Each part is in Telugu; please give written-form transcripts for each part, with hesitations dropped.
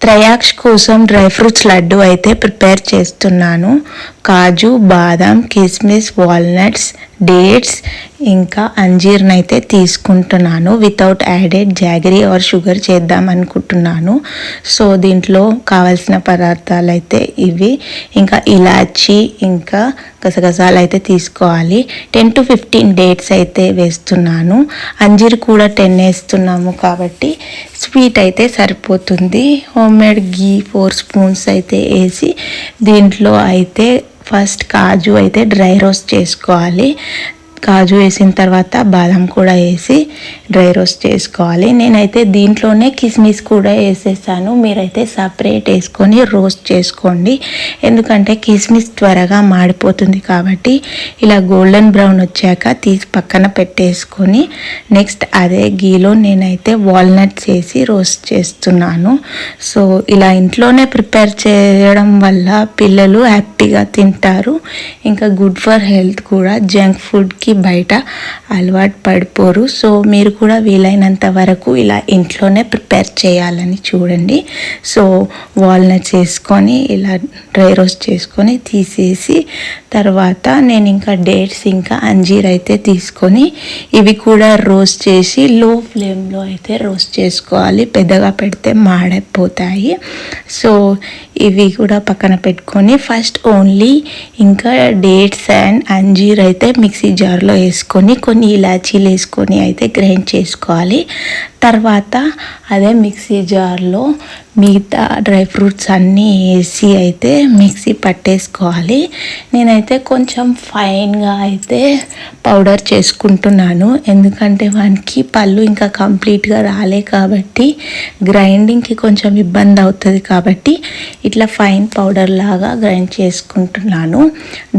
త్రయాక్ష్ కోసం డ్రై ఫ్రూట్స్ లడ్డు అయితే ప్రిపేర్ చేస్తున్నాను. కాజు, బాదం, కిస్మిస్, వాల్నట్స్, డేట్స్ ఇంకా అంజీర్ని అయితే తీసుకుంటున్నాను. Without added jaggery or sugar చేద్దాం అనుకుంటున్నాను. సో దీంట్లో కావాల్సిన పదార్థాలు అయితే ఇవి. ఇంకా ఇలాచి ఇంకా గసగసాలు అయితే తీసుకోవాలి. 10 to 15 డేట్స్ అయితే వేస్తున్నాను. అంజీర్ కూడా 10 వేస్తున్నాము కాబట్టి స్వీట్ అయితే సరిపోతుంది. హోమ్ మేడ్ గీ 4 స్పూన్స్ అయితే వేసి దీంట్లో అయితే ఫస్ట్ కాజు అయితే డ్రై రోస్ట్ చేసుకోవాలి. కాజు వేసిన తర్వాత బాదం కూడా వేసి డ్రై రోస్ట్ చేసుకోవాలి. నేనైతే దీంట్లోనే కిస్మిస్ కూడా వేసేసాను. మీరైతే సపరేట్ వేసుకొని రోస్ట్ చేసుకోండి. ఎందుకంటే కిస్మిస్ త్వరగా మాడిపోతుంది కాబట్టి ఇలా గోల్డెన్ బ్రౌన్ వచ్చాక తీసి పక్కన పెట్టేసుకొని నెక్స్ట్ అదే గీలో నేనైతే వాల్నట్స్ వేసి రోస్ట్ చేస్తున్నాను. సో ఇలా ఇంట్లోనే ప్రిపేర్ చేయడం వల్ల పిల్లలు హ్యాపీగా తింటారు. ఇంకా గుడ్ ఫర్ హెల్త్ కూడా. జంక్ ఫుడ్కి బయట అలవాటు పడిపోరు. సో మీరు కూడా వీలైనంత వరకు ఇలా ఇంట్లోనే ప్రిపేర్ చేయాలని చూడండి. సో వాల్నట్స్ వేసుకొని ఇలా డ్రై రోస్ట్ చేసుకొని తీసేసి తర్వాత నేను ఇంకా డేట్స్ ఇంకా అంజీర్ అయితే తీసుకొని ఇవి కూడా రోస్ట్ చేసి లో ఫ్లేమ్లో అయితే రోస్ట్ చేసుకోవాలి. పెద్దగా పెడితే మాడిపోతాయి. సో ఇవి కూడా పక్కన పెట్టుకొని ఫస్ట్ ఓన్లీ ఇంకా డేట్స్ అండ్ అంజీర్ అయితే మిక్సీ జార్లో వేసుకొని కొన్ని ఇలాచీలు వేసుకొని అయితే గ్రైండ్ చేసుకోవాలి. తర్వాత అదే మిక్సీ జార్లో మిగతా డ్రై ఫ్రూట్స్ అన్నీ వేసి అయితే మిక్సీ పట్టేసుకోవాలి. నేనైతే కొంచెం ఫైన్గా అయితే పౌడర్ చేసుకుంటున్నాను. ఎందుకంటే వానికి పళ్ళు ఇంకా కంప్లీట్గా రాలే కాబట్టి గ్రైండింగ్కి కొంచెం ఇబ్బంది అవుతుంది కాబట్టి ఇట్లా ఫైన్ పౌడర్ లాగా గ్రైండ్ చేసుకుంటున్నాను.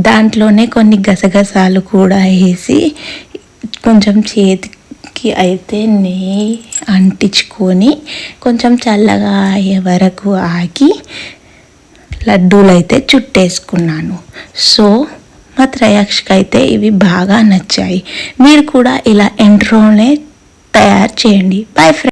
దాంట్లోనే కొన్ని గసగసాలు కూడా వేసి కొంచెం చేతికి అయితే నెయ్యి అంటించుకొని కొంచెం చల్లగా అయ్యే వరకు ఆగి లడ్డూలు అయితే చుట్టేసుకున్నాను. సో మా త్రయాక్షకి అయితే ఇవి బాగా నచ్చాయి. మీరు కూడా ఇలా ఇంట్లోనే తయారు చేయండి. Bye friends.